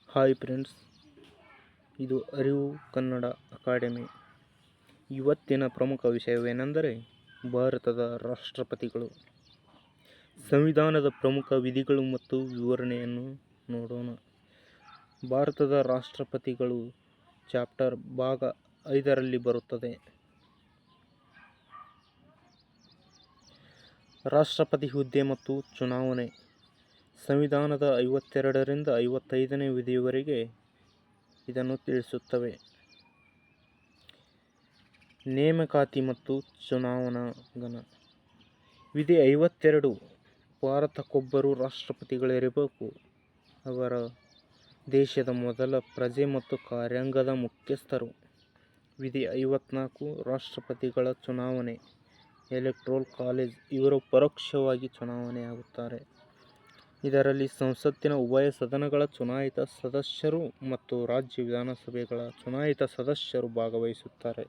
Hi friends, ಇದು ಅರಿವು Kannada academy. ಇವತ್ತಿನ ಪ್ರಮುಖ ವಿಷಯವೇನೆಂದರೆ ಭಾರತದ ರಾಷ್ಟ್ರಪತಿಗಳು. ಸಂವಿಧಾನದ ಪ್ರಮುಖ ವಿಧಿಗಳು ಮತ್ತು ವಿವರಣೆಯನ್ನು ನೋಡೋಣ. ಭಾರತದ ರಾಷ್ಟ್ರಪತಿಗಳು ಚಾಪ್ಟರ್ ಭಾಗ 5ರಲ್ಲಿ ಬರುತ್ತದೆ. ರಾಷ್ಟ್ರಪತಿ ಹುದ್ದೆ ಮತ್ತು ಚುನಾವಣೆ. ಸಂವಿಧಾನದ 52ರಿಂದ 55ನೇ ವಿಧಿಯವರೆಗೆ ಇದನ್ನು ತಿಳಿಸುತ್ತವೆ. ನೇಮಕಾತಿ ಮತ್ತು ಚುನಾವಣಾಂಗಣ. ವಿಧಿ 52 ಭಾರತಕ್ಕೊಬ್ಬರು ರಾಷ್ಟ್ರಪತಿಗಳಿರಬೇಕು. ಅವರ ದೇಶದ ಮೊದಲ ಪ್ರಜೆ ಮತ್ತು ಕಾರ್ಯಾಂಗದ ಮುಖ್ಯಸ್ಥರು. ವಿಧಿ 54 ರಾಷ್ಟ್ರಪತಿಗಳ ಚುನಾವಣೆ. ಎಲೆಕ್ಟೋರಲ್ ಕಾಲೇಜ್ ಇವರು ಪರೋಕ್ಷವಾಗಿ ಚುನಾವಣೆಯಾಗುತ್ತಾರೆ. ಇದರಲ್ಲಿ ಸಂಸತ್ತಿನ ಉಭಯ ಸದನಗಳ ಚುನಾಯಿತ ಸದಸ್ಯರು ಮತ್ತು ರಾಜ್ಯ ವಿಧಾನಸಭೆಗಳ ಚುನಾಯಿತ ಸದಸ್ಯರು ಭಾಗವಹಿಸುತ್ತಾರೆ.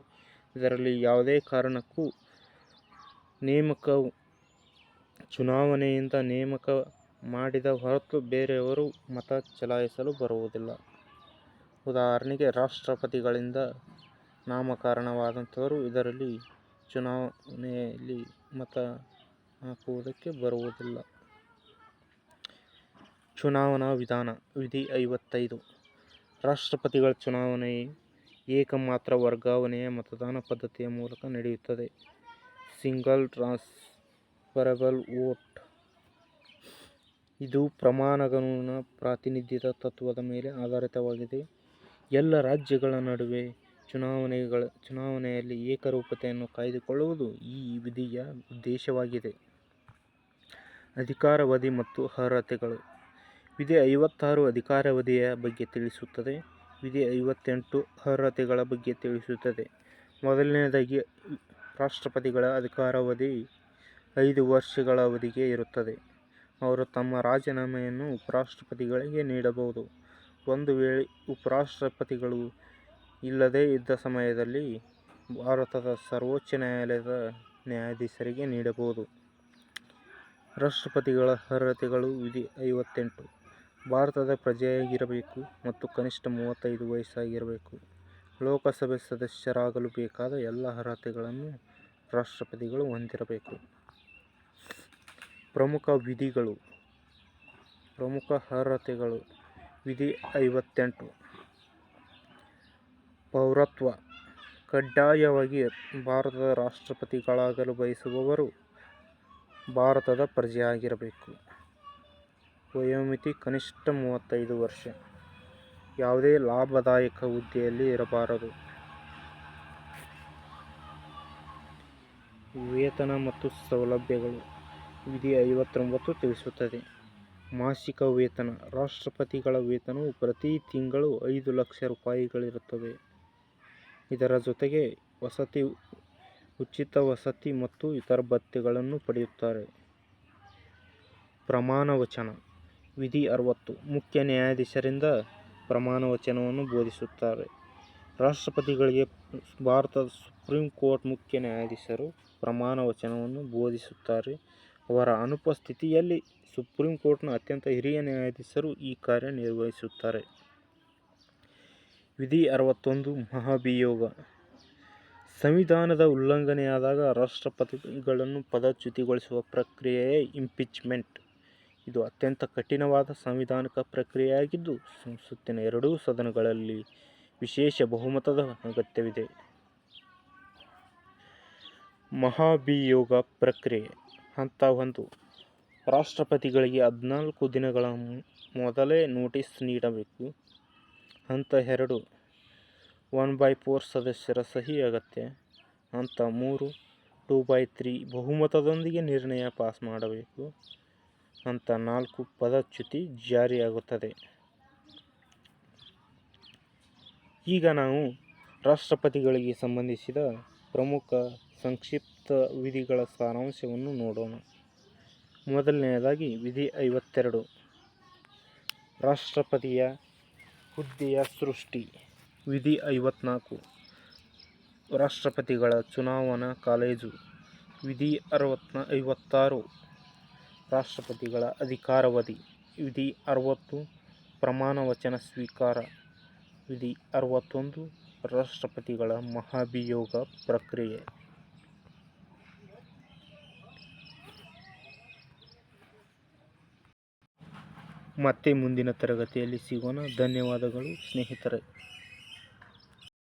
ಇದರಲ್ಲಿ ಯಾವುದೇ ಕಾರಣಕ್ಕೂ ಚುನಾವಣೆಯಿಂದ ನೇಮಕ ಮಾಡಿದ ಹೊರತು ಬೇರೆಯವರು ಮತ ಚಲಾಯಿಸಲು ಬರುವುದಿಲ್ಲ. ಉದಾಹರಣೆಗೆ, ರಾಷ್ಟ್ರಪತಿಗಳಿಂದ ನಾಮಕರಣವಾದಂಥವರು ಇದರಲ್ಲಿ ಚುನಾವಣೆಯಲ್ಲಿ ಮತ ಹಾಕುವುದಕ್ಕೆ ಬರುವುದಿಲ್ಲ. ಚುನಾವಣಾ ವಿಧಾನ. ವಿಧಿ 55 ರಾಷ್ಟ್ರಪತಿಗಳ ಚುನಾವಣೆಯು ಏಕಮಾತ್ರ ವರ್ಗಾವಣೆಯ ಮತದಾನ ಪದ್ಧತಿಯ ಮೂಲಕ ನಡೆಯುತ್ತದೆ. Single transferable vote. ಇದು ಪ್ರಮಾಣಾನುಗುಣ ಪ್ರಾತಿನಿಧ್ಯದ ತತ್ವದ ಮೇಲೆ ಆಧಾರಿತವಾಗಿದೆ. ಎಲ್ಲ ರಾಜ್ಯಗಳ ನಡುವೆ ಚುನಾವಣೆಯಲ್ಲಿ ಏಕರೂಪತೆಯನ್ನು ಕಾಯ್ದುಕೊಳ್ಳುವುದು ಈ ವಿಧಿಯ ಉದ್ದೇಶವಾಗಿದೆ. ಅಧಿಕಾರಾವಧಿ ಮತ್ತು ಅರ್ಹತೆಗಳು. ವಿಧಿ 56 ಅಧಿಕಾರಾವಧಿಯ ಬಗ್ಗೆ ತಿಳಿಸುತ್ತದೆ. ವಿಧಿ 58 ಅರ್ಹತೆಗಳ ಬಗ್ಗೆ ತಿಳಿಸುತ್ತದೆ. ಮೊದಲನೆಯದಾಗಿ, ರಾಷ್ಟ್ರಪತಿಗಳ ಅಧಿಕಾರಾವಧಿ 5 ವರ್ಷಗಳ ಅವಧಿಗೆ ಇರುತ್ತದೆ. ಅವರು ತಮ್ಮ ರಾಜೀನಾಮೆಯನ್ನು ಉಪರಾಷ್ಟ್ರಪತಿಗಳಿಗೆ ನೀಡಬಹುದು. ಒಂದು ವೇಳೆ ಉಪರಾಷ್ಟ್ರಪತಿಗಳು ಇಲ್ಲದೇ ಇದ್ದ ಸಮಯದಲ್ಲಿ ಭಾರತದ ಸರ್ವೋಚ್ಚ ನ್ಯಾಯಾಲಯದ ನ್ಯಾಯಾಧೀಶರಿಗೆ ನೀಡಬಹುದು. ರಾಷ್ಟ್ರಪತಿಗಳ ಅರ್ಹತೆಗಳು. ವಿಧಿ 58 ಭಾರತದ ಪ್ರಜೆಯಾಗಿರಬೇಕು ಮತ್ತು ಕನಿಷ್ಠ 35 ವಯಸ್ಸಾಗಿರಬೇಕು. ಲೋಕಸಭೆ ಸದಸ್ಯರಾಗಲು ಬೇಕಾದ ಎಲ್ಲ ಅರ್ಹತೆಗಳನ್ನು ರಾಷ್ಟ್ರಪತಿಗಳು ಹೊಂದಿರಬೇಕು. ಪ್ರಮುಖ ವಿಧಿಗಳು. ಪ್ರಮುಖ ಅರ್ಹತೆಗಳು. ವಿಧಿ 58 ಪೌರತ್ವ. ಕಡ್ಡಾಯವಾಗಿ ಭಾರತದ ರಾಷ್ಟ್ರಪತಿಗಳಾಗಲು ಬಯಸುವವರು ಭಾರತದ ಪ್ರಜೆಯಾಗಿರಬೇಕು. ವಯೋಮಿತಿ ಕನಿಷ್ಠ 35 ವರ್ಷ. ಯಾವುದೇ ಲಾಭದಾಯಕ ಹುದ್ದೆಯಲ್ಲಿ ಇರಬಾರದು. ವೇತನ ಮತ್ತು ಸೌಲಭ್ಯಗಳು. ವಿಧಿ 59 ತಿಳಿಸುತ್ತದೆ. ಮಾಸಿಕ ವೇತನ. ರಾಷ್ಟ್ರಪತಿಗಳ ವೇತನವು ಪ್ರತಿ ತಿಂಗಳು 5 ಲಕ್ಷ ರೂಪಾಯಿಗಳಿರುತ್ತದೆ. ಇದರ ಜೊತೆಗೆ ಉಚಿತ ವಸತಿ ಮತ್ತು ಇತರ ಭತ್ಯೆಗಳನ್ನು ಪಡೆಯುತ್ತಾರೆ. ಪ್ರಮಾಣ ವಚನ. ವಿಧಿ 60 ಮುಖ್ಯ ನ್ಯಾಯಾಧೀಶರಿಂದ ಪ್ರಮಾಣ ವಚನವನ್ನು ಬೋಧಿಸುತ್ತಾರೆ. ರಾಷ್ಟ್ರಪತಿಗಳಿಗೆ ಭಾರತದ ಸುಪ್ರೀಂ ಕೋರ್ಟ್ ಮುಖ್ಯ ನ್ಯಾಯಾಧೀಶರು ಪ್ರಮಾಣ ವಚನವನ್ನು ಬೋಧಿಸುತ್ತಾರೆ. ಅವರ ಅನುಪಸ್ಥಿತಿಯಲ್ಲಿ ಸುಪ್ರೀಂ ಕೋರ್ಟ್ನ ಅತ್ಯಂತ ಹಿರಿಯ ನ್ಯಾಯಾಧೀಶರು ಈ ಕಾರ್ಯ ನಿರ್ವಹಿಸುತ್ತಾರೆ. ವಿಧಿ 61 ಮಹಾಭಿಯೋಗ. ಸಂವಿಧಾನದ ಉಲ್ಲಂಘನೆಯಾದಾಗ ರಾಷ್ಟ್ರಪತಿಗಳನ್ನು ಪದಚ್ಯುತಿಗೊಳಿಸುವ ಪ್ರಕ್ರಿಯೆಯೇ ಇಂಪೀಚ್ಮೆಂಟ್. ಇದು ಅತ್ಯಂತ ಕಠಿಣವಾದ ಸಾಂವಿಧಾನಿಕ ಪ್ರಕ್ರಿಯೆಯಾಗಿದ್ದು, ಸಂಸತ್ತಿನ ಎರಡೂ ಸದನಗಳಲ್ಲಿ ವಿಶೇಷ ಬಹುಮತದ ಅಗತ್ಯವಿದೆ. ಮಹಾಭಿಯೋಗ ಪ್ರಕ್ರಿಯೆ. ಹಂತ 1 ರಾಷ್ಟ್ರಪತಿಗಳಿಗೆ 14 ದಿನಗಳ ಮೊದಲೇ ನೋಟಿಸ್ ನೀಡಬೇಕು. ಹಂತ 2 1/4 ಸದಸ್ಯರ ಸಹಿ ಅಗತ್ಯ. ಹಂತ 3 2/3 ಬಹುಮತದೊಂದಿಗೆ ನಿರ್ಣಯ ಪಾಸ್ ಮಾಡಬೇಕು. ಹಂತ 4 ಪದಚ್ಯುತಿ ಜಾರಿಯಾಗುತ್ತದೆ. ಈಗ ನಾವು ರಾಷ್ಟ್ರಪತಿಗಳಿಗೆ ಸಂಬಂಧಿಸಿದ ಪ್ರಮುಖ ಸಂಕ್ಷಿಪ್ತ ವಿಧಿಗಳ ಸಾರಾಂಶವನ್ನು ನೋಡೋಣ. ಮೊದಲನೆಯದಾಗಿ ವಿಧಿ 52 ರಾಷ್ಟ್ರಪತಿಯ ಹುದ್ದೆಯ ಸೃಷ್ಟಿ. ವಿಧಿ 54 ರಾಷ್ಟ್ರಪತಿಗಳ ಚುನಾವಣಾ ಕಾಲೇಜು. ವಿಧಿ 56 ರಾಷ್ಟ್ರಪತಿಗಳ ಅಧಿಕಾರಾವಧಿ. ವಿಧಿ 60 ಪ್ರಮಾಣ ವಚನ ಸ್ವೀಕಾರ. ವಿಧಿ 61 ರಾಷ್ಟ್ರಪತಿಗಳ ಮಹಾಭಿಯೋಗ ಪ್ರಕ್ರಿಯೆ. ಮತ್ತೆ ಮುಂದಿನ ತರಗತಿಯಲ್ಲಿ ಸಿಗೋಣ. ಧನ್ಯವಾದಗಳು ಸ್ನೇಹಿತರೆ.